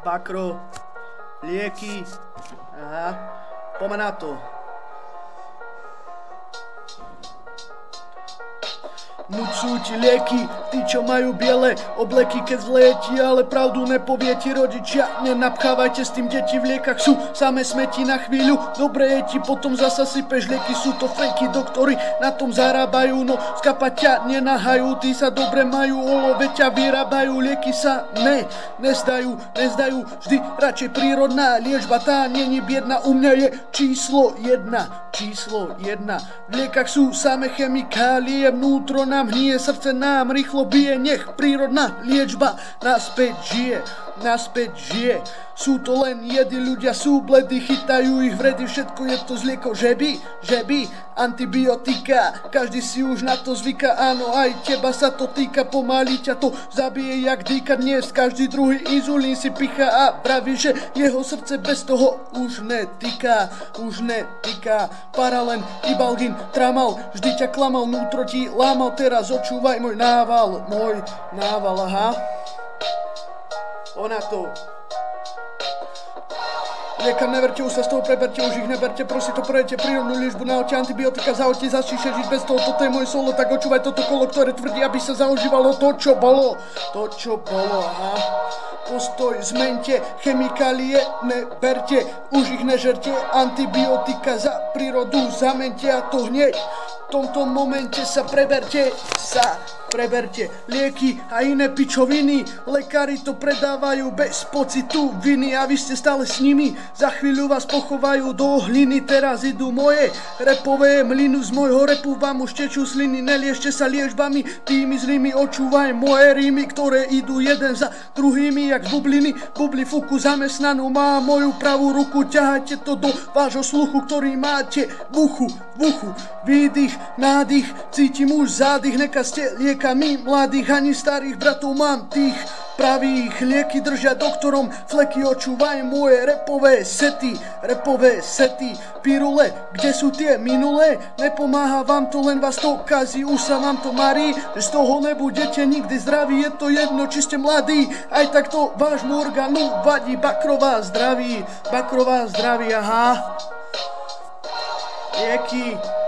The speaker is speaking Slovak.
Bakro, lieky, aha, poďme na to. Nucujú ti lieky, tí čo majú biele obleky keď zletí, ale pravdu nepovie ti rodičia. Nenapchávajte s tým, deti v liekach sú samé smeti na chvíľu. Dobre je ti, potom zasa sypeš lieky, sú to fejky, doktori na tom zarábajú, no skapať ťa nenahajú, tí sa dobre majú, olove ťa vyrábajú, lieky sa nezdajú, vždy radšej prírodná liečba, tá není biedna, u mňa je číslo 1. V liekach sú samé chemikálie, vnútro nám hnie, srdce nám rýchlo bije, nech prírodná liečba naspäť žije. Sú to len jedy, ľudia sú bledy, chytajú ich vredy, všetko je to z liekov, žeby, antibiotika, každý si už na to zvyká, áno, aj teba sa to týka, pomaly ťa to zabije jak dýka, dnes každý druhý inzulín si pichá a praví, že jeho srdce bez toho už netýka, Paralen, Ibalgin, Tramal, vždy ťa klamal, nútro ti lámal, teraz očúvaj môj nával, aha. Ona to. Liekam neverte, už sa z toho preberte, už ich neberte, prosí to prejete prírodnú liečbu, nahoďte antibiotika, zahoďte, zašíše žiť bez toho, toto je moje solo, tak očúvaj toto kolo, ktoré tvrdí, aby sa zaužívalo to, čo bolo, aha. Postoj zmente, chemikálie neberte, už ich nežerte, antibiotika za prírodu zamente a to hneď. V tomto momente sa preberte, lieky a iné pičoviny, lekári to predávajú bez pocitu viny a vy ste stále s nimi, za chvíľu vás pochovajú do hliny, teraz idú moje repové mlynu, z môjho repu vám už tečú sliny, neliešte sa liečbami tými zlými, očúvaj moje rímy, ktoré idú jeden za druhými jak z bubliny, bubli fúku zamestnanú má moju pravú ruku, ťahajte to do vášho sluchu, ktorý máte v uchu, výdych, nádych, cítim už zádych, nekazte liekami mladých, ani starých bratov mám tých pravých, lieky držia doktorom fleky, očúvaj moje repové sety, pirule, kde sú tie minulé, nepomáha vám to, len vás to kazí, už sa vám to marí, z toho nebudete nikdy zdraví, je to jedno, či ste mladí, aj tak to vášmu orgánu vadí, bakrová zdraví, aha. Lieky.